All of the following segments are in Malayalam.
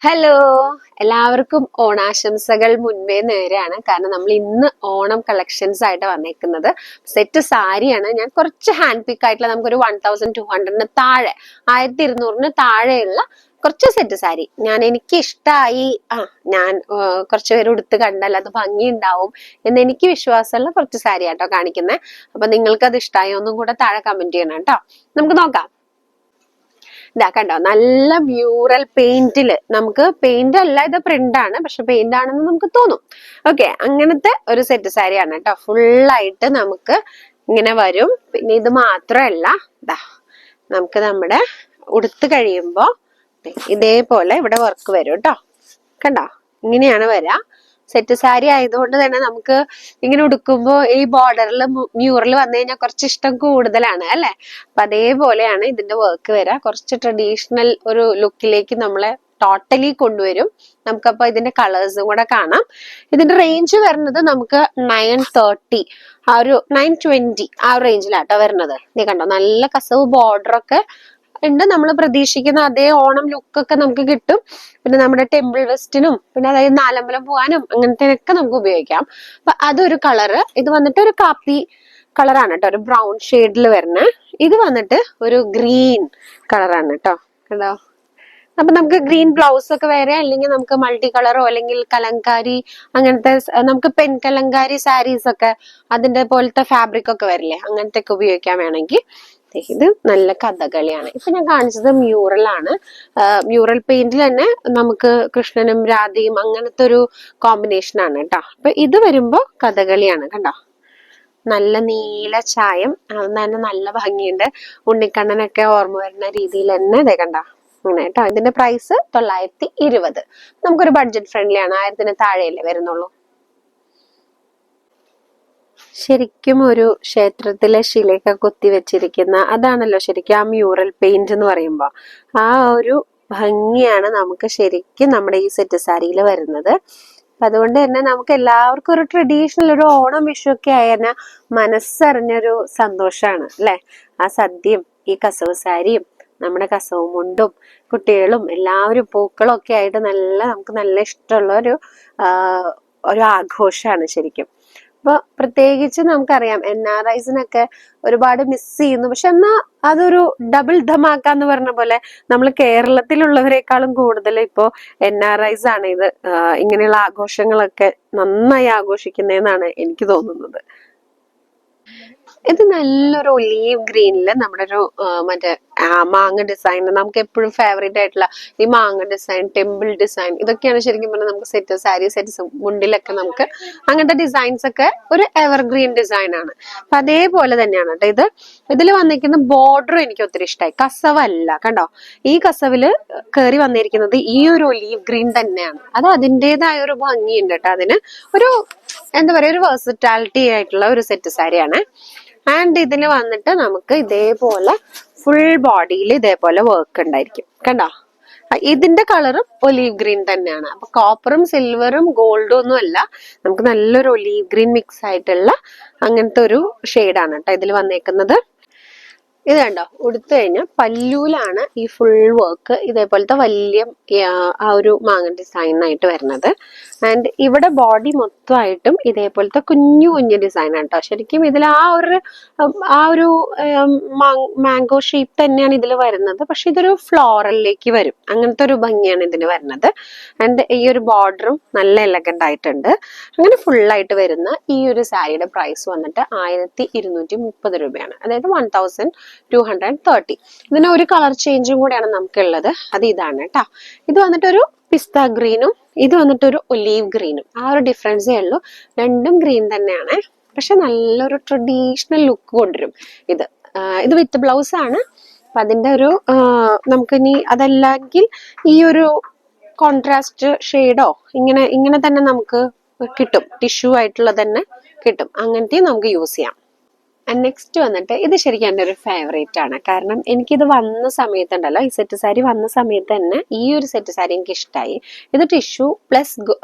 ഹലോ, എല്ലാവർക്കും ഓണാശംസകൾ മുൻപേ നേരെയാണ്. കാരണം നമ്മൾ ഇന്ന് ഓണം കളക്ഷൻസ് ആയിട്ട് വന്നേക്കുന്നത് സെറ്റ് സാരിയാണ്. ഞാൻ കുറച്ച് ഹാൻഡ് പിക്ക് ആയിട്ടുള്ള നമുക്കൊരു 1200 താഴെ 1200 താഴെയുള്ള കുറച്ച് സെറ്റ് സാരി എനിക്ക് ഇഷ്ടമായി. ഞാൻ കുറച്ച് പേര് ഉടുത്ത് കണ്ടാൽ അത് ഭംഗി ഉണ്ടാവും എന്ന് എനിക്ക് വിശ്വാസമുള്ള കുറച്ച് സാരി ആട്ടോ കാണിക്കുന്നത്. അപ്പൊ നിങ്ങൾക്ക് അത് ഇഷ്ടമായി ഒന്നും കൂടെ താഴെ കമന്റ് ചെയ്യണം കേട്ടോ. നമുക്ക് നോക്കാം. ഇതാ കണ്ടോ, നല്ല മ്യൂറൽ പെയിന്റില്, നമുക്ക് പെയിന്റ് അല്ല ഇത് പ്രിന്റ് ആണ്, പക്ഷെ പെയിന്റ് ആണെന്ന് നമുക്ക് തോന്നും. ഓക്കെ, അങ്ങനത്തെ ഒരു സെറ്റ് സാരിയാണ് കേട്ടോ. ഫുള്ളായിട്ട് നമുക്ക് ഇങ്ങനെ വരും. പിന്നെ ഇത് മാത്രമല്ല, ഇതാ നമുക്ക് നമ്മുടെ ഉടുത്ത് കഴിയുമ്പോ ഇതേപോലെ ഇവിടെ വർക്ക് വരും കേട്ടോ. കണ്ടോ, ഇങ്ങനെയാണ് വരാ. സെറ്റ് സാരി ആയതുകൊണ്ട് തന്നെ നമുക്ക് ഇങ്ങനെ ഉടുക്കുമ്പോ ഈ ബോർഡറിൽ മ്യൂറൽ വന്നു കഴിഞ്ഞാൽ കുറച്ച് ഇഷ്ടം കൂടുതലാണ് അല്ലെ. അപ്പൊ അതേപോലെയാണ് ഇതിന്റെ വർക്ക് വരാ. കുറച്ച് ട്രഡീഷണൽ ഒരു ലുക്കിലേക്ക് നമ്മളെ ടോട്ടലി കൊണ്ടുവരും. നമുക്കപ്പോ ഇതിന്റെ കളേഴ്സും കൂടെ കാണാം. ഇതിന്റെ റേഞ്ച് വരുന്നത് നമുക്ക് 930 ആ ഒരു 920 ആ റേഞ്ചിലാട്ടോ വരുന്നത്. നീ കണ്ടോ, നല്ല കസവ് ബോർഡർ ഒക്കെ ഉണ്ട്. നമ്മൾ പ്രതീക്ഷിക്കുന്ന അതേ ഓണം ലുക്കൊക്കെ നമുക്ക് കിട്ടും. പിന്നെ നമ്മുടെ ടെമ്പിൾ വെസ്റ്റിനും പിന്നെ അതായത് നാലമ്പലം പോകാനും അങ്ങനത്തേനൊക്കെ നമുക്ക് ഉപയോഗിക്കാം. അപ്പൊ അതൊരു കളറ്. ഇത് വന്നിട്ട് ഒരു കാപ്പി കളറാണ് കേട്ടോ, ഒരു ബ്രൗൺ ഷെയ്ഡിൽ വരുന്ന. ഇത് വന്നിട്ട് ഒരു ഗ്രീൻ കളറാണ് കേട്ടോ. കേട്ടോ, അപ്പൊ നമുക്ക് ഗ്രീൻ ബ്ലൗസ് ഒക്കെ വേറെ, അല്ലെങ്കിൽ നമുക്ക് മൾട്ടി കളറോ അല്ലെങ്കിൽ കലങ്കാരി അങ്ങനത്തെ നമുക്ക് പെൻ കലങ്കാരി സാരീസ് ഒക്കെ അതിന്റെ പോലത്തെ ഫാബ്രിക് ഒക്കെ വരില്ലേ, അങ്ങനത്തെ ഒക്കെ ഉപയോഗിക്കാൻ വേണമെങ്കിൽ. ഇത് നല്ല കഥകളിയാണ്. ഇപ്പൊ ഞാൻ കാണിച്ചത് മ്യൂറൽ ആണ്. മ്യൂറൽ പെയിന്റിൽ തന്നെ നമുക്ക് കൃഷ്ണനും രാധയും അങ്ങനത്തെ ഒരു കോമ്പിനേഷൻ ആണ് കേട്ടോ. അപ്പൊ ഇത് വരുമ്പോ കഥകളിയാണ്. കണ്ടോ, നല്ല നീല ചായം, അത് തന്നെ നല്ല ഭംഗിയുണ്ട്. ഉണ്ണിക്കണ്ണനൊക്കെ ഓർമ്മ വരുന്ന രീതിയിൽ തന്നെ ഇതേ കണ്ടോ, അങ്ങനെ കേട്ടോ. ഇതിന്റെ പ്രൈസ് 920. നമുക്കൊരു ബഡ്ജറ്റ് ഫ്രണ്ട്ലി ആണ്. 1000 താഴെയല്ലേ വരുന്നുള്ളൂ. ശരിക്കും ഒരു ക്ഷേത്രത്തിലെ ശിലയൊക്കെ കൊത്തി വെച്ചിരിക്കുന്ന അതാണല്ലോ ശരിക്കും ആ മ്യൂറൽ പെയിന്റ് എന്ന് പറയുമ്പോ. ആ ഒരു ഭംഗിയാണ് നമുക്ക് ശരിക്കും നമ്മുടെ ഈ സെറ്റ് സാരിയിൽ വരുന്നത്. അതുകൊണ്ട് തന്നെ നമുക്ക് എല്ലാവർക്കും ഒരു ട്രഡീഷണൽ ഒരു ഓണം വിഷു ഒക്കെ ആയ മനസ്സറിഞ്ഞൊരു സന്തോഷാണ് അല്ലെ. ആ സദ്യയും ഈ കസവ് സാരിയും നമ്മുടെ കസവ് മുണ്ടും കുട്ടികളും എല്ലാവരും പൂക്കളും ഒക്കെ ആയിട്ട് നമുക്ക് നല്ല ഇഷ്ടമുള്ള ഒരു ആഘോഷമാണ് ശരിക്കും. അപ്പൊ പ്രത്യേകിച്ച് നമുക്കറിയാം NRIസിനൊക്കെ ഒരുപാട് മിസ് ചെയ്യുന്നു. പക്ഷെ എന്നാ അതൊരു ഡബിൾ ധമാക്കാന്ന് പറഞ്ഞ പോലെ നമ്മൾ കേരളത്തിലുള്ളവരെക്കാളും കൂടുതൽ ഇപ്പോ NRIs ആണ് ഇത് ഇങ്ങനെയുള്ള ആഘോഷങ്ങളൊക്കെ നന്നായി ആഘോഷിക്കുന്നതെന്നാണ് എനിക്ക് തോന്നുന്നത്. ഇത് നല്ലൊരു ഒലീവ് ഗ്രീനില് നമ്മുടെ ഒരു മറ്റേ മാങ്ങ ഡിസൈൻ, നമുക്ക് എപ്പോഴും ഫേവറേറ്റ് ആയിട്ടുള്ള ഈ മാങ്ങ ഡിസൈൻ, ടെമ്പിൾ ഡിസൈൻ, ഇതൊക്കെയാണ് ശരിക്കും പറഞ്ഞാൽ നമുക്ക് സെറ്റ് സാരി സെറ്റ്സ് മുണ്ടിലൊക്കെ നമുക്ക് അങ്ങനത്തെ ഡിസൈൻസ് ഒക്കെ ഒരു എവർഗ്രീൻ ഡിസൈൻ ആണ്. അപ്പൊ അതേപോലെ തന്നെയാണ് കേട്ടോ ഇതിൽ വന്നിരിക്കുന്ന ബോർഡറും എനിക്ക് ഒത്തിരി ഇഷ്ടമായി. കസവല്ല കണ്ടോ, ഈ കസവില് കയറി വന്നിരിക്കുന്നത് ഈ ഒരു ഒലീവ് ഗ്രീൻ തന്നെയാണ്. അത് അതിൻ്റെതായ ഒരു ഭംഗിയുണ്ട് കേട്ടോ. അതിന് ഒരു എന്താ പറയാ, ഒരു വേഴ്സിറ്റാലിറ്റി ആയിട്ടുള്ള ഒരു സെറ്റ് സാരിയാണ്. ആൻഡ് ഇതിന് വന്നിട്ട് നമുക്ക് ഇതേപോലെ ഫുൾ ബോഡിയിൽ ഇതേപോലെ വർക്ക് ഉണ്ടായിരിക്കും. കണ്ടോ, ഇതിന്റെ കളറും ഒലീവ് ഗ്രീൻ തന്നെയാണ്. അപ്പൊ കോപ്പറും സിൽവറും ഗോൾഡും ഒന്നും അല്ല, നമുക്ക് നല്ലൊരു ഒലീവ് ഗ്രീൻ മിക്സ് ആയിട്ടുള്ള അങ്ങനത്തെ ഒരു ഷെയ്ഡാണ് കേട്ടോ ഇതിൽ വന്നേക്കുന്നത്. ഇത് കണ്ടോ, ഉടുത്തു കഴിഞ്ഞാൽ പല്ലൂലാണ് ഈ ഫുൾ വർക്ക് ഇതേപോലത്തെ വലിയ ആ ഒരു മാങ്ങ ഡിസൈൻ ആയിട്ട് വരുന്നത്. ആൻഡ് ഇവിടെ ബോഡി മൊത്തമായിട്ടും ഇതേപോലത്തെ കുഞ്ഞു കുഞ്ഞു ഡിസൈൻ ആണ് കേട്ടോ. ശരിക്കും ഇതിൽ ആ ഒരു മാംഗോ ഷേപ്പ് തന്നെയാണ് ഇതിൽ വരുന്നത്. പക്ഷെ ഇതൊരു ഫ്ലോറലിലേക്ക് വരും, അങ്ങനത്തെ ഒരു ഭംഗിയാണ് ഇതിന് വരുന്നത്. ആൻഡ് ഈ ഒരു ബോർഡറും നല്ല എലഗന്റ് ആയിട്ടുണ്ട്. അങ്ങനെ ഫുള്ളായിട്ട് വരുന്ന ഈ ഒരു സാരിയുടെ പ്രൈസ് വന്നിട്ട് 1230 രൂപയാണ്, അതായത് 1230. ഇതിന് ഒരു കളർ ചേഞ്ചും കൂടെയാണ് നമുക്കുള്ളത്. അത് ഇതാണ് കേട്ടോ. ഇത് വന്നിട്ടൊരു പിസ്ത ഗ്രീനും ഇത് വന്നിട്ടൊരു ഒലീവ് ഗ്രീനും. ആ ഒരു ഡിഫറൻസേ ഉള്ളൂ. രണ്ടും ഗ്രീൻ തന്നെയാണ്, പക്ഷെ നല്ലൊരു ട്രഡീഷണൽ ലുക്ക് കൊണ്ടുവരും ഇത്. ഇത് വിത്ത് ബ്ലൗസ് ആണ്. അപ്പൊ അതിന്റെ ഒരു നമുക്കിനി അതല്ലെങ്കിൽ ഈ ഒരു കോൺട്രാസ്റ്റ് ഷെയ്ഡോ ഇങ്ങനെ തന്നെ നമുക്ക് കിട്ടും. ടിഷ്യൂ ആയിട്ടുള്ള തന്നെ കിട്ടും. അങ്ങനത്തെയും നമുക്ക് യൂസ് ചെയ്യാം. നെക്സ്റ്റ് വന്നിട്ട് ഇത് ശരിക്കും എൻ്റെ ഒരു ഫേവറേറ്റ് ആണ്. കാരണം എനിക്കിത് വന്ന സമയത്തുണ്ടല്ലോ, ഈ സെറ്റ് സാരി വന്ന സമയത്ത് തന്നെ ഈ ഒരു സെറ്റ് സാരി എനിക്ക് ഇഷ്ടമായി. ഇത് ടിഷ്യൂ പ്ലസ്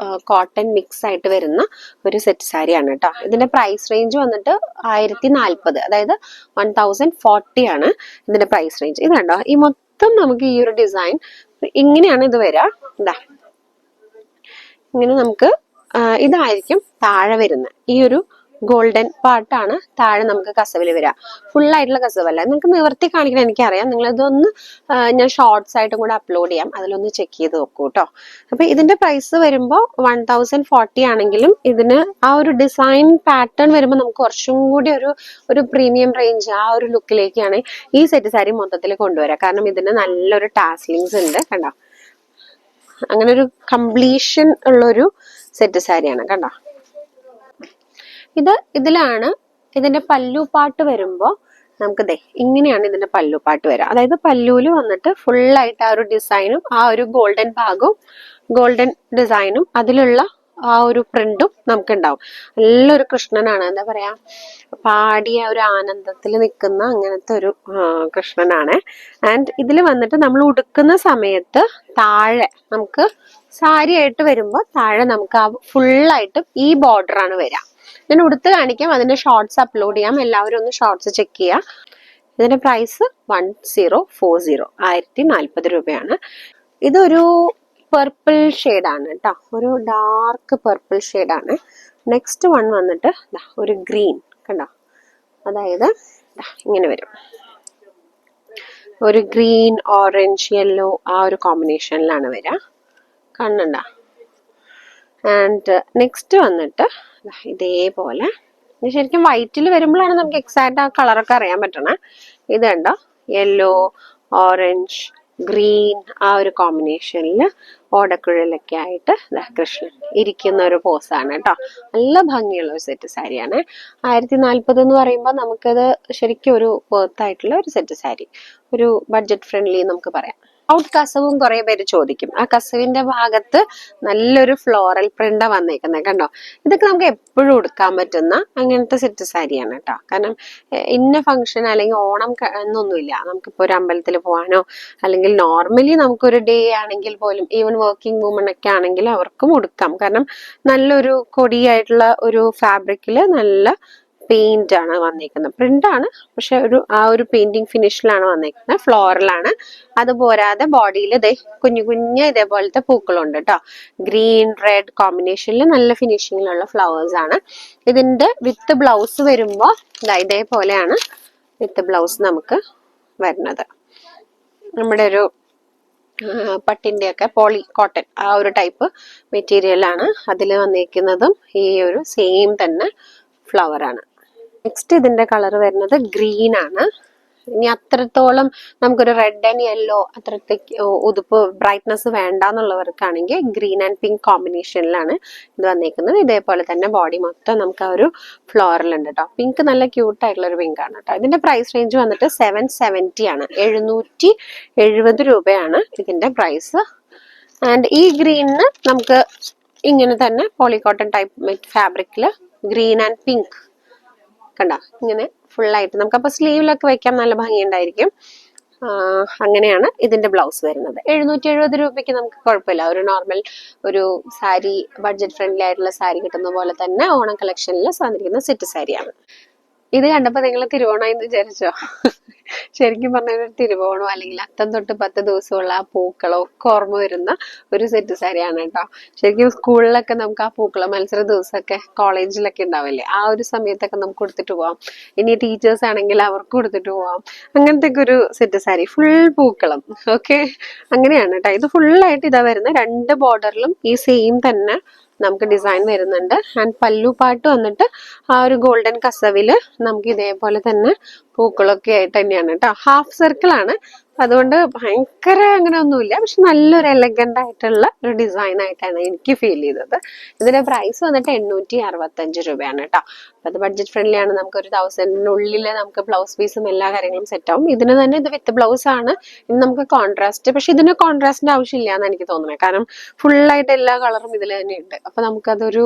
കോട്ടൺ മിക്സ് ആയിട്ട് വരുന്ന ഒരു സെറ്റ് സാരിയാണ് കേട്ടോ. ഇതിന്റെ പ്രൈസ് റേഞ്ച് വന്നിട്ട് 1040, അതായത് 1040 ആണ് ഇതിന്റെ പ്രൈസ് റേഞ്ച്. ഇത് കണ്ടോ, ഈ മൊത്തം നമുക്ക് ഈ ഒരു ഡിസൈൻ ഇങ്ങനെയാണ് ഇത് വരിക. ഇതാ ഇങ്ങനെ നമുക്ക് ഇതായിരിക്കും താഴെ വരുന്നത്. ഈ ഒരു ഗോൾഡൻ പാർട്ടാണ് താഴെ നമുക്ക് കസവില് വരിക. ഫുൾ ആയിട്ടുള്ള കസവല്ല. നിങ്ങൾക്ക് നിവർത്തി കാണിക്കണം എനിക്കറിയാം. നിങ്ങൾ ഇതൊന്ന് ഞാൻ ഷോർട്സ് ആയിട്ടും കൂടെ അപ്ലോഡ് ചെയ്യാം, അതിലൊന്ന് ചെക്ക് ചെയ്ത് നോക്കൂ കേട്ടോ. അപ്പൊ ഇതിന്റെ പ്രൈസ് വരുമ്പോൾ 1040 ആണെങ്കിലും ഇതിന് ആ ഒരു ഡിസൈൻ പാറ്റേൺ വരുമ്പോൾ നമുക്ക് കുറച്ചും കൂടി ഒരു പ്രീമിയം റേഞ്ച് ആ ഒരു ലുക്കിലേക്കാണ് ഈ സെറ്റ് സാരി മൊത്തത്തിൽ കൊണ്ടുവരിക. കാരണം ഇതിന് നല്ലൊരു ടാസ്ലിങ്സ് ഉണ്ട്, കണ്ടോ. അങ്ങനെ ഒരു കംപ്ലീഷൻ ഉള്ളൊരു സെറ്റ് സാരിയാണ്, കണ്ടോ. ഇതിലാണ് ഇതിന്റെ പല്ലു പാട്ട് വരുമ്പോ നമുക്ക് ഇങ്ങനെയാണ് ഇതിന്റെ പല്ലു പാട്ട് വരിക. അതായത് പല്ലുവിൽ വന്നിട്ട് ഫുൾ ആയിട്ട് ആ ഒരു ഡിസൈനും ആ ഒരു ഗോൾഡൻ ഭാഗവും ഗോൾഡൻ ഡിസൈനും അതിലുള്ള ആ ഒരു പ്രിന്റും നമുക്ക് ഉണ്ടാവും. നല്ലൊരു കൃഷ്ണനാണ്, എന്താ പറയാ, പാടിയ ഒരു ആനന്ദത്തിൽ നിൽക്കുന്ന അങ്ങനത്തെ ഒരു കൃഷ്ണനാണ്. ആൻഡ് ഇതിൽ വന്നിട്ട് നമ്മൾ ഉടുക്കുന്ന സമയത്ത് താഴെ നമുക്ക് സാരി ആയിട്ട് വരുമ്പോൾ താഴെ നമുക്ക് ആ ഫുള്ളായിട്ട് ഈ ബോർഡർ ആണ് വരിക. ഞാൻ ഉടുത്ത് കാണിക്കാം, അതിന്റെ ഷോർട്സ് അപ്ലോഡ് ചെയ്യാം, എല്ലാവരും ഒന്ന് ഷോർട്സ് ചെക്ക് ചെയ്യാം. ഇതിന്റെ പ്രൈസ് 1040 1040 രൂപയാണ്. ഇതൊരു പർപ്പിൾ ഷെയ്ഡാണ് കേട്ടോ, ഒരു ഡാർക്ക് പർപ്പിൾ ഷെയ്ഡാണ്. നെക്സ്റ്റ് വൺ വന്നിട്ട് ഒരു ഗ്രീൻ, കണ്ടോ. അതായത് ഇങ്ങനെ വരും, ഒരു ഗ്രീൻ ഓറഞ്ച് യെല്ലോ ആ ഒരു കോമ്പിനേഷനിലാണ് വരിക, കാണണ്ട. ആൻഡ് നെക്സ്റ്റ് വന്നിട്ട് ഇതേപോലെ ശരിക്കും വൈറ്റിൽ വരുമ്പോഴാണ് നമുക്ക് എക്സാക്ട് ആ കളറൊക്കെ അറിയാൻ പറ്റണേ. ഇത് കണ്ടോ, യെല്ലോ ഓറഞ്ച് ഗ്രീൻ ആ ഒരു കോമ്പിനേഷനിൽ ഓടക്കുഴലൊക്കെ ആയിട്ട് കൃഷ്ണൻ ഇരിക്കുന്ന ഒരു പോസാണ് കേട്ടോ. നല്ല ഭംഗിയുള്ള ഒരു സെറ്റ് സാരിയാണ്. 1040 എന്ന് പറയുമ്പോൾ നമുക്കത് ശരിക്കും ഒരു വർത്ത് ആയിട്ടുള്ള ഒരു സെറ്റ് സാരി, ഒരു ബഡ്ജറ്റ് ഫ്രണ്ട്ലി നമുക്ക് പറയാം. ഔട്ട് കസവും കുറെ പേര് ചോദിക്കും. ആ കസവിന്റെ ഭാഗത്ത് നല്ലൊരു ഫ്ലോറൽ പ്രിന്റാ വന്നേക്കുന്നത്, കണ്ടോ. ഇതൊക്കെ നമുക്ക് എപ്പോഴും ഉടുക്കാൻ പറ്റുന്ന അങ്ങനത്തെ സെറ്റ് സാരിയാണ് കേട്ടോ. കാരണം ഇന്ന ഫംഗ്ഷൻ അല്ലെങ്കിൽ ഓണം എന്നൊന്നുമില്ല. നമുക്കിപ്പോ ഒരു അമ്പലത്തിൽ പോകാനോ അല്ലെങ്കിൽ നോർമലി നമുക്കൊരു ഡേ ആണെങ്കിൽ പോലും, ഈവൻ വർക്കിംഗ് വുമൺ ഒക്കെ ആണെങ്കിൽ അവർക്കും ഉടുക്കാം. കാരണം നല്ലൊരു കൊടിയായിട്ടുള്ള ഒരു ഫാബ്രിക്കില് നല്ല പെയിന്റ് ആണ് വന്നേക്കുന്നത്. പ്രിന്റ് ആണ്, പക്ഷെ ആ ഒരു പെയിന്റിങ് ഫിനിഷിലാണ് വന്നേക്കുന്നത്. ഫ്ലോറലാണ്. അത് പോരാതെ ബോഡിയിൽ കുഞ്ഞു കുഞ്ഞ് ഇതേപോലത്തെ പൂക്കളുണ്ട് കേട്ടോ. ഗ്രീൻ റെഡ് കോമ്പിനേഷനിൽ നല്ല ഫിനിഷിങ്ങിലുള്ള ഫ്ലവേഴ്സ് ആണ്. ഇതിന്റെ വിത്ത് ബ്ലൗസ് വരുമ്പോ ഇതേപോലെയാണ് വിത്ത് ബ്ലൗസ് നമുക്ക് വരുന്നത്. നമ്മുടെ ഒരു പട്ടിന്റെ ഒക്കെ പോളി കോട്ടൺ ആ ഒരു ടൈപ്പ് മെറ്റീരിയൽ ആണ് അതിൽ വന്നേക്കുന്നതും. ഈ ഒരു സെയിം തന്നെ ഫ്ലവർ ആണ്. നെക്സ്റ്റ് ഇതിന്റെ കളർ വരുന്നത് ഗ്രീൻ ആണ്. ഇനി അത്രത്തോളം നമുക്കൊരു റെഡ് ആൻഡ് യെല്ലോ അത്രത്തേക്ക് ഉതുപ്പ് ബ്രൈറ്റ്നസ് വേണ്ടെന്നുള്ളവർക്കാണെങ്കിൽ ഗ്രീൻ ആൻഡ് പിങ്ക് കോമ്പിനേഷനിലാണ് ഇത് വന്നേക്കുന്നത്. ഇതേപോലെ തന്നെ ബോഡി മൊത്തം നമുക്ക് ആ ഒരു ഫ്ലോറൽ ഉണ്ട് കേട്ടോ. പിങ്ക് നല്ല ക്യൂട്ട് ആയിട്ടുള്ള ഒരു പിങ്ക് ആണ് കേട്ടോ. ഇതിന്റെ പ്രൈസ് റേഞ്ച് വന്നിട്ട് 770 ആണ്, 770 രൂപയാണ് ഇതിന്റെ പ്രൈസ്. ആൻഡ് ഈ ഗ്രീനിന് നമുക്ക് ഇങ്ങനെ തന്നെ പോളികോട്ടൺ ടൈപ്പ് ഫാബ്രിക്കില് ഗ്രീൻ ആൻഡ് പിങ്ക് കണ്ടോ, ഇങ്ങനെ ഫുള്ളായിട്ട് നമുക്കപ്പോൾ സ്ലീവിലൊക്കെ വെക്കാൻ നല്ല ഭംഗിയുണ്ടായിരിക്കും. അങ്ങനെയാണ് ഇതിന്റെ ബ്ലൗസ് വരുന്നത്. 770 രൂപയ്ക്ക് നമുക്ക് കുഴപ്പമില്ല. ഒരു നോർമൽ ഒരു സാരി, ബഡ്ജറ്റ് ഫ്രണ്ട്ലി ആയിട്ടുള്ള സാരി കിട്ടുന്ന പോലെ തന്നെ ഓണം കളക്ഷനിൽ വന്നിരിക്കുന്ന സെറ്റ് സാരിയാണ്. ഇത് കണ്ടപ്പോ നിങ്ങൾ തിരുവോണം എന്ന് വിചാരിച്ചോ? ശരിക്കും പറഞ്ഞ തിരുവോണം അല്ലെങ്കിൽ അത്തം തൊട്ട് 10 ദിവസമുള്ള ആ പൂക്കളോ ഒക്കെ ഓർമ്മ വരുന്ന ഒരു സെറ്റ് സാരിയാണ് കേട്ടോ. ശരിക്കും സ്കൂളിലൊക്കെ നമുക്ക് ആ പൂക്കള മത്സര ദിവസമൊക്കെ കോളേജിലൊക്കെ ഉണ്ടാവില്ലേ, ആ ഒരു സമയത്തൊക്കെ നമുക്ക് കൊടുത്തിട്ട് പോവാം. ഇനി ടീച്ചേഴ്സ് ആണെങ്കിൽ അവർക്ക് കൊടുത്തിട്ട് പോവാം. അങ്ങനത്തെ ഒക്കെ ഒരു സെറ്റ് സാരി, ഫുൾ പൂക്കളം. ഓക്കെ, അങ്ങനെയാണ് കേട്ടോ. ഇത് ഫുള്ളായിട്ട് ഇതാ വരുന്നത്. 2 ബോർഡറിലും ഈ സെയിം തന്നെ നമുക്ക് ഡിസൈൻ വരുന്നുണ്ട്. ആൻഡ് പല്ലു പാട്ട് വന്നിട്ട് ആ ഒരു ഗോൾഡൻ കസവില് നമുക്ക് ഇതേപോലെ തന്നെ പൂക്കളൊക്കെ ആയിട്ട് തന്നെയാണ് കേട്ടോ. ഹാഫ് സർക്കിൾ ആണ്, അതുകൊണ്ട് ഭയങ്കര അങ്ങനെ ഒന്നുമില്ല, പക്ഷെ നല്ലൊരു എലഗന്റ് ആയിട്ടുള്ള ഒരു ഡിസൈൻ ആയിട്ടാണ് എനിക്ക് ഫീൽ ചെയ്തത്. ഇതിന്റെ പ്രൈസ് വന്നിട്ട് 865 രൂപയാണ് കേട്ടോ. അപ്പൊ അത് ബഡ്ജറ്റ് ഫ്രണ്ട്ലി ആണ്. നമുക്ക് ഒരു 1000-നുള്ളിൽ നമുക്ക് ബ്ലൗസ് പീസും എല്ലാ കാര്യങ്ങളും സെറ്റ് ആവും. ഇതിന് തന്നെ ഇത് വിത്ത് ബ്ലൗസ് ആണ്. ഇനി നമുക്ക് കോൺട്രാസ്റ്റ്, പക്ഷെ ഇതിന് കോൺട്രാസ്റ്റിന്റെ ആവശ്യമില്ല എന്ന് എനിക്ക് തോന്നുന്നത്. കാരണം ഫുള്ളായിട്ട് എല്ലാ കളറും ഇതിൽ തന്നെ ഉണ്ട്. അപ്പൊ നമുക്കതൊരു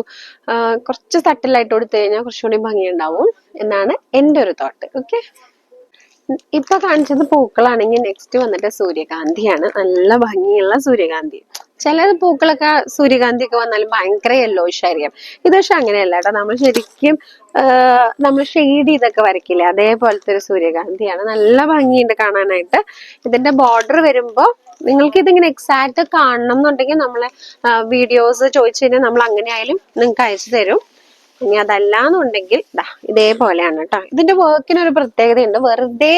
കുറച്ച് തട്ടിലായിട്ട് കൊടുത്തു കഴിഞ്ഞാൽ കുറച്ചുകൂടി ഭംഗിയുണ്ടാവും എന്നാണ് എൻ്റെ ഒരു തോട്ട്. ഓക്കെ, ഇപ്പൊ കാണിച്ചത് പൂക്കളാണെങ്കിൽ നെക്സ്റ്റ് വന്നിട്ട് സൂര്യകാന്തിയാണ്. നല്ല ഭംഗിയുള്ള സൂര്യകാന്തി. ചില പൂക്കളൊക്കെ സൂര്യകാന്തി ഒക്കെ വന്നാലും ഭയങ്കര യെല്ലോയിഷ് ആയിരിക്കും. ഇത് പക്ഷെ അങ്ങനെയല്ല കേട്ടോ. നമ്മൾ ശരിക്കും നമ്മൾ ഷെയ്ഡ് ചെയ്തൊക്കെ വരയ്ക്കില്ലേ, അതേപോലത്തെ ഒരു സൂര്യകാന്തിയാണ്. നല്ല ഭംഗിയുണ്ട് കാണാനായിട്ട്. ഇതിന്റെ ബോർഡർ വരുമ്പോ നിങ്ങൾക്ക് ഇതിങ്ങനെ എക്സാക്ട് കാണണം എന്നുണ്ടെങ്കിൽ നമ്മളെ വീഡിയോസ് ചോദിച്ചു കഴിഞ്ഞാൽ നമ്മൾ അങ്ങനെ ആയാലും നിങ്ങൾക്ക് അയച്ചു തരും. ഇനി അതല്ലാന്നുണ്ടെങ്കിൽ ഇതേപോലെയാണ് കേട്ടോ. ഇതിന്റെ വർക്കിന് ഒരു പ്രത്യേകതയുണ്ട്. വെറുതെ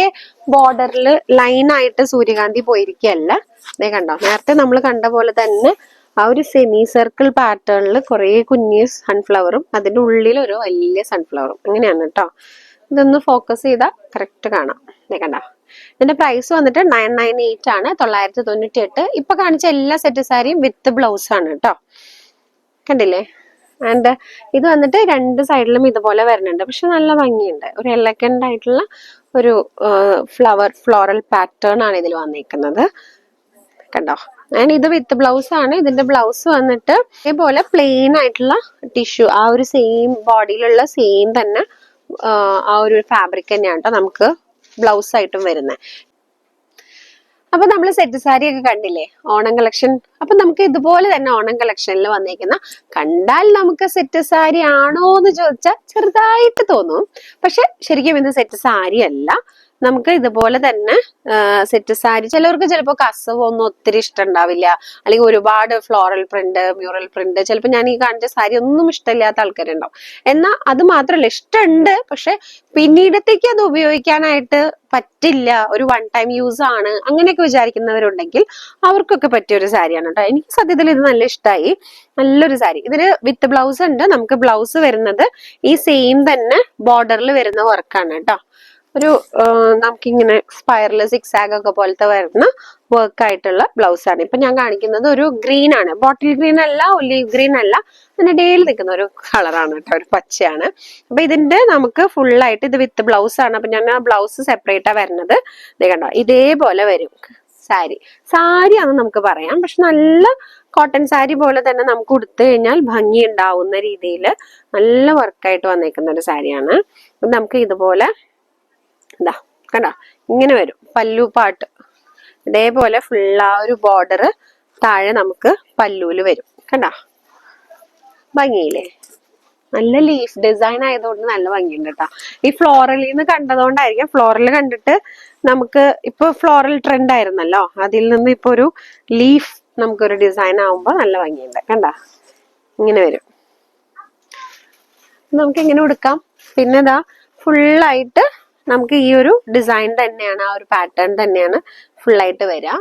ബോർഡറിൽ ലൈനായിട്ട് സൂര്യകാന്തി പോയിരിക്കുകയല്ല. ഇതേ കണ്ടോ, നേരത്തെ നമ്മൾ കണ്ട പോലെ തന്നെ ആ ഒരു സെമി സർക്കിൾ പാറ്റേണിൽ കുറെ കുഞ്ഞ് സൺഫ്ലവറും അതിന്റെ ഉള്ളിൽ ഒരു വലിയ സൺഫ്ലവറും, അങ്ങനെയാണ് കേട്ടോ. ഇതൊന്ന് ഫോക്കസ് ചെയ്താൽ കറക്റ്റ് കാണാം. ഇതേ കണ്ടോ. ഇതിന്റെ പ്രൈസ് വന്നിട്ട് 998 ആണ്, 998. ഇപ്പൊ കാണിച്ച എല്ലാ സെറ്റ് സാരിയും വിത്ത് ബ്ലൗസ് ആണ് കേട്ടോ. കണ്ടില്ലേ? ആൻഡ് ഇത് വന്നിട്ട് രണ്ട് സൈഡിലും ഇതുപോലെ വരുന്നുണ്ട്. പക്ഷെ നല്ല ഭംഗിയുണ്ട്. ഒരു എലഗന്റ് ആയിട്ടുള്ള ഒരു ഫ്ലോറൽ പാറ്റേൺ ആണ് ഇതിൽ വന്നിരിക്കുന്നത്. കണ്ടോ? ആൻഡ് ഇത് വിത്ത് ബ്ലൗസ് ആണ്. ഇതിന്റെ ബ്ലൗസ് വന്നിട്ട് ഇതേപോലെ പ്ലെയിൻ ആയിട്ടുള്ള ടിഷ്യൂ, ആ ഒരു സെയിം ബോഡിയിലുള്ള സെയിം തന്നെ ആ ഒരു ഫാബ്രിക് തന്നെയാണ് കേട്ടോ നമുക്ക് ബ്ലൗസ് ആയിട്ടും വരുന്നത്. അപ്പൊ നമ്മൾ സെറ്റ് സാരി ഒക്കെ കണ്ടില്ലേ, ഓണം കളക്ഷൻ. അപ്പൊ നമുക്ക് ഇതുപോലെ തന്നെ ഓണം കളക്ഷനിൽ വന്നേക്കുന്ന കണ്ടാൽ നമുക്ക് സെറ്റ് സാരി ആണോ എന്ന് ചോദിച്ചാൽ ചെറുതായിട്ട് തോന്നും. പക്ഷെ ശരിക്കും ഇത് സെറ്റ് സാരി അല്ല. നമുക്ക് ഇതുപോലെ തന്നെ സെറ്റ് സാരി, ചിലവർക്ക് ചിലപ്പോൾ കസവൊന്നും ഒത്തിരി ഇഷ്ടം ഉണ്ടാവില്ല, അല്ലെങ്കിൽ ഒരുപാട് ഫ്ലോറൽ പ്രിന്റ്, മ്യൂറൽ പ്രിന്റ്, ചിലപ്പോൾ ഞാൻ ഈ കാണിച്ച സാരി ഒന്നും ഇഷ്ടമില്ലാത്ത ആൾക്കാരുണ്ടാവും. എന്നാൽ അത് മാത്രമല്ല, ഇഷ്ടമുണ്ട്, പക്ഷെ പിന്നീടത്തേക്ക് അത് ഉപയോഗിക്കാനായിട്ട് പറ്റില്ല, ഒരു വൺ ടൈം യൂസ് ആണ്, അങ്ങനെയൊക്കെ വിചാരിക്കുന്നവരുണ്ടെങ്കിൽ അവർക്കൊക്കെ പറ്റിയ ഒരു സാരിയാണ് കേട്ടോ. എനിക്ക് സത്യത്തിൽ ഇത് നല്ല ഇഷ്ടമായി. നല്ലൊരു സാരി. ഇതിന് വിത്ത് ബ്ലൗസ് ഉണ്ട്. നമുക്ക് ബ്ലൗസ് വരുന്നത് ഈ സെയിം തന്നെ ബോർഡറിൽ വരുന്ന വർക്കാണ് കേട്ടോ. ഒരു നമുക്കിങ്ങനെ സ്പൈറൽ സിക്സാഗ് ഒക്കെ പോലത്തെ വരുന്ന വർക്ക് ആയിട്ടുള്ള ബ്ലൗസ് ആണ്. ഇപ്പൊ ഞാൻ കാണിക്കുന്നത് ഒരു ഗ്രീൻ ആണ്, ബോട്ടിൽ ഗ്രീൻ അല്ല, ഒലീവ് ഗ്രീൻ അല്ല, അതിന്റെ ഇടയിൽ നിൽക്കുന്ന ഒരു കളറാണ് കേട്ടോ, ഒരു പച്ചയാണ്. അപ്പൊ ഇതിന്റെ നമുക്ക് ഫുൾ ആയിട്ട് ഇത് വിത്ത് ബ്ലൗസ് ആണ്. അപ്പൊ ഞാൻ ആ ബ്ലൗസ് സെപ്പറേറ്റാ വരുന്നത്. ഇത് കണ്ടോ, ഇതേപോലെ വരും സാരി. സാരി ആണെന്ന് നമുക്ക് പറയാം, പക്ഷെ നല്ല കോട്ടൺ സാരി പോലെ തന്നെ നമുക്ക് ഉടുത്തു കഴിഞ്ഞാൽ ഭംഗി ഉണ്ടാവുന്ന രീതിയിൽ നല്ല വർക്കായിട്ട് വന്നേക്കുന്ന ഒരു സാരിയാണ്. നമുക്ക് ഇതുപോലെ ഇതാ കണ്ടോ, ഇങ്ങനെ വരും പല്ലു പാട്ട്. ഇതേപോലെ ഫുൾ ആ ഒരു ബോർഡർ താഴെ നമുക്ക് പല്ലൂല് വരും. കണ്ടോ, ഭംഗിയില്ലേ? നല്ല ലീഫ് ഡിസൈൻ ആയതുകൊണ്ട് നല്ല ഭംഗിയുണ്ട് കേട്ടോ. ഈ ഫ്ലോറലിൽ നിന്ന് കണ്ടതുകൊണ്ടായിരിക്കും. ഫ്ലോറൽ കണ്ടിട്ട് നമുക്ക് ഇപ്പൊ ഫ്ലോറൽ ട്രെൻഡ് ആയിരുന്നല്ലോ, അതിൽ നിന്ന് ഇപ്പൊ ഒരു ലീഫ് നമുക്കൊരു ഡിസൈൻ ആവുമ്പോ നല്ല ഭംഗിയുണ്ട്. കണ്ടോ, ഇങ്ങനെ വരും. നമുക്ക് ഇങ്ങനെ കൊടുക്കാം. പിന്നെ ഇതാ ഫുള്ളായിട്ട് നമുക്ക് ഈ ഒരു ഡിസൈൻ തന്നെയാണ്, ആ ഒരു പാറ്റേൺ തന്നെയാണ് ഫുള്ളായിട്ട് വരിക.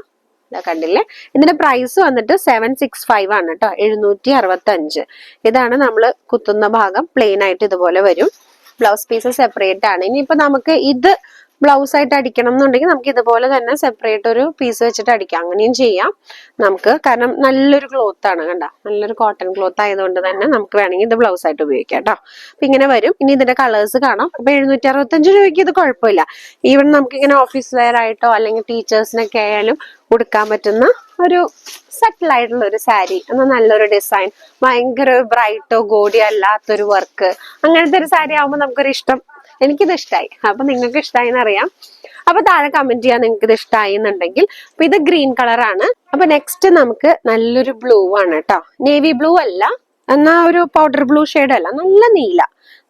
കണ്ടില്ലേ? ഇതിന്റെ പ്രൈസ് വന്നിട്ട് 765 ആണ് കേട്ടോ, 765. ഇതാണ് നമ്മൾ കുത്തുന്ന ഭാഗം. പ്ലെയിൻ ആയിട്ട് ഇതുപോലെ വരും. ബ്ലൗസ് പീസ് സെപ്പറേറ്റ് ആണ്. ഇനിയിപ്പോ നമുക്ക് ഇത് ബ്ലൗസ് ആയിട്ട് അടിക്കണം എന്നുണ്ടെങ്കിൽ നമുക്ക് ഇതുപോലെ തന്നെ സെപ്പറേറ്റ് ഒരു പീസ് വെച്ചിട്ട് അടിക്കാം, അങ്ങനെയും ചെയ്യാം നമുക്ക്. കാരണം നല്ലൊരു ക്ലോത്ത് ആണ്, കണ്ട, നല്ലൊരു കോട്ടൺ ക്ലോത്ത് ആയതുകൊണ്ട് തന്നെ നമുക്ക് വേണമെങ്കിൽ ഇത് ബ്ലൗസ് ആയിട്ട് ഉപയോഗിക്കാം കേട്ടോ. അപ്പൊ ഇങ്ങനെ വരും. ഇനി ഇതിന്റെ കളേഴ്സ് കാണാം. അപ്പൊ 765 രൂപയ്ക്ക് ഇത് കുഴപ്പമില്ല. ഈവൻ നമുക്ക് ഇങ്ങനെ ഓഫീസ് വെയർ ആയിട്ടോ അല്ലെങ്കിൽ ടീച്ചേഴ്സിനൊക്കെ ആയാലും ഉടുക്കാൻ പറ്റുന്ന ഒരു സെറ്റിൽ ആയിട്ടുള്ള ഒരു സാരി. എന്നാൽ നല്ലൊരു ഡിസൈൻ, ഭയങ്കര ബ്രൈറ്റോ ഗോഡിയോ അല്ലാത്തൊരു വർക്ക്, അങ്ങനത്തെ ഒരു സാരി ആവുമ്പോൾ നമുക്കൊരു ഇഷ്ടം. എനിക്കിത് ഇഷ്ടമായി. അപ്പൊ നിങ്ങൾക്ക് ഇഷ്ടമായി എന്നറിയാം. അപ്പൊ താഴെ കമന്റ് ചെയ്യാൻ നിങ്ങൾക്ക് ഇത് ഇഷ്ടമായി എന്നുണ്ടെങ്കിൽ. അപ്പൊ ഇത് ഗ്രീൻ കളറാണ്. അപ്പൊ നെക്സ്റ്റ് നമുക്ക് നല്ലൊരു ബ്ലൂ ആണ് കേട്ടോ. നേവി ബ്ലൂ അല്ല, എന്നാ ഒരു പൗഡർ ബ്ലൂ ഷെയ്ഡ് അല്ല, നല്ല നീല,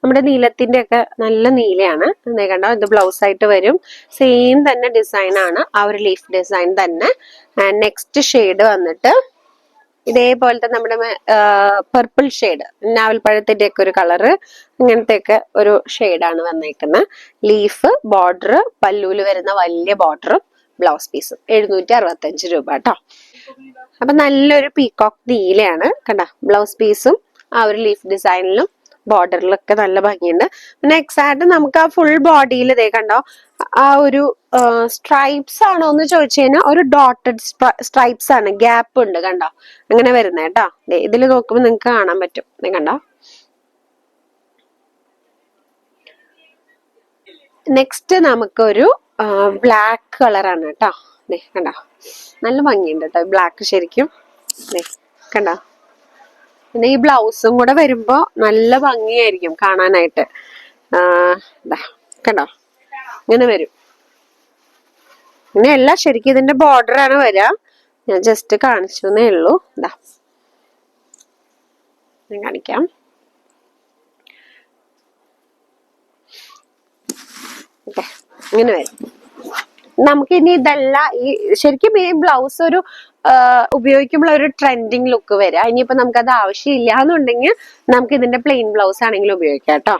നമ്മുടെ നീലത്തിന്റെ ഒക്കെ നല്ല നീലയാണ്. കണ്ടോ, ഇത് ബ്ലൗസ് ആയിട്ട് വരും. സെയിം തന്നെ ഡിസൈൻ ആണ്, ആ ഒരു ലീഫ് ഡിസൈൻ തന്നെ. നെക്സ്റ്റ് ഷെയ്ഡ് വന്നിട്ട് ഇതേപോലത്തെ നമ്മുടെ പർപ്പിൾ ഷെയ്ഡ്, നാവൽപ്പഴത്തിന്റെ ഒക്കെ ഒരു കളറ്, അങ്ങനത്തെ ഒക്കെ ഒരു ഷെയ്ഡാണ് വന്നേക്കുന്നത്. ലീഫ്, ബോർഡർ, പല്ലൂല് വരുന്ന വലിയ ബോർഡറും ബ്ലൗസ് പീസും. 765 രൂപ കേട്ടോ. അപ്പൊ നല്ലൊരു പീകോക്ക് നീലയാണ്. കണ്ട, ബ്ലൗസ് പീസും ആ ഒരു ലീഫ് ഡിസൈനിലും ബോർഡറിലൊക്കെ നല്ല ഭംഗിയുണ്ട്. പിന്നെ എക്സാക്ട് നമുക്ക് ആ ഫുൾ ബോഡിയിൽ ഇതേ കണ്ടോ, ആ ഒരു സ്ട്രൈപ്സ് ആണോ എന്ന് ചോദിച്ചു കഴിഞ്ഞാൽ ഒരു ഡോട്ടഡ് സ്ട്രൈപ്സ് ആണ്, ഗ്യാപ്പ് ഉണ്ട്, കണ്ടോ, അങ്ങനെ വരുന്നത് കേട്ടോ. ഇതിൽ നോക്കുമ്പോൾ നിങ്ങൾക്ക് കാണാൻ പറ്റും. കണ്ടോ. നെക്സ്റ്റ് നമുക്കൊരു ബ്ലാക്ക് കളറാണ് കേട്ടോ. കണ്ടോ, നല്ല ഭംഗിയുണ്ട് കേട്ടോ ബ്ലാക്ക് ശരിക്കും. കണ്ടോ, പിന്നെ ഈ ബ്ലൗസും കൂടെ വരുമ്പോ നല്ല ഭംഗിയായിരിക്കും കാണാനായിട്ട്. കണ്ടോ, ഇങ്ങനെ വരും. ഇങ്ങനെയല്ല, ശരിക്കും ഇതിന്റെ ബോർഡർ ആണ് വരിക. ഞാൻ ജസ്റ്റ് കാണിച്ചു എന്നേ ഉള്ളൂ. ഞാൻ കാണിക്കാം. ഓക്കെ, ഇങ്ങനെ വരും. നമുക്ക് ഇനി ഇതല്ല ഈ ശരിക്കും ഈ ബ്ലൗസ് ഒരു ഉപയോഗിക്കുമ്പോൾ ഒരു ട്രെൻഡിങ് ലുക്ക് വരിക. ഇനിയിപ്പോ നമുക്കത് ആവശ്യമില്ല എന്നുണ്ടെങ്കിൽ നമുക്ക് ഇതിന്റെ പ്ലെയിൻ ബ്ലൗസ് ആണെങ്കിലും ഉപയോഗിക്കാം കേട്ടോ.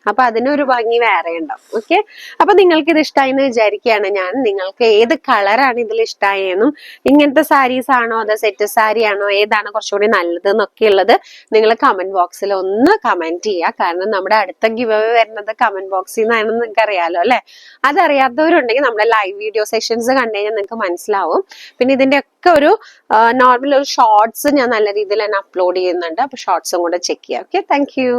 അപ്പൊ അതിനൊരു ഭംഗി വേറെ ഉണ്ടാവും. ഓക്കെ, അപ്പൊ നിങ്ങൾക്ക് ഇത് ഇഷ്ടമായി എന്ന് വിചാരിക്കുകയാണ് ഞാൻ. നിങ്ങൾക്ക് ഏത് കളറാണ് ഇതിൽ ഇഷ്ടമായെന്നും ഇങ്ങനത്തെ സാരീസ് ആണോ അതോ സെറ്റ് സാരി ആണോ ഏതാണ് കുറച്ചുകൂടി നല്ലത് എന്നൊക്കെ ഉള്ളത് നിങ്ങൾ കമന്റ് ബോക്സിൽ ഒന്ന് കമന്റ് ചെയ്യുക. കാരണം നമ്മുടെ അടുത്ത ഗിവ് അവേ വരുന്നത് കമന്റ് ബോക്സിൽ നിന്നാണെന്ന് നിങ്ങൾക്ക് അറിയാലോ അല്ലെ. അതറിയാത്തവരുണ്ടെങ്കിൽ നമ്മുടെ ലൈവ് വീഡിയോ സെഷൻസ് കണ്ടു കഴിഞ്ഞാൽ നിങ്ങൾക്ക് മനസ്സിലാവും. പിന്നെ ഇതിന്റെ ഒക്കെ ഒരു നോർമൽ ഒരു ഷോർട്സ് ഞാൻ നല്ല രീതിയിൽ തന്നെ അപ്ലോഡ് ചെയ്യുന്നുണ്ട്. അപ്പൊ ഷോർട്സും കൂടെ ചെക്ക് ചെയ്യാം. Okay, thank you.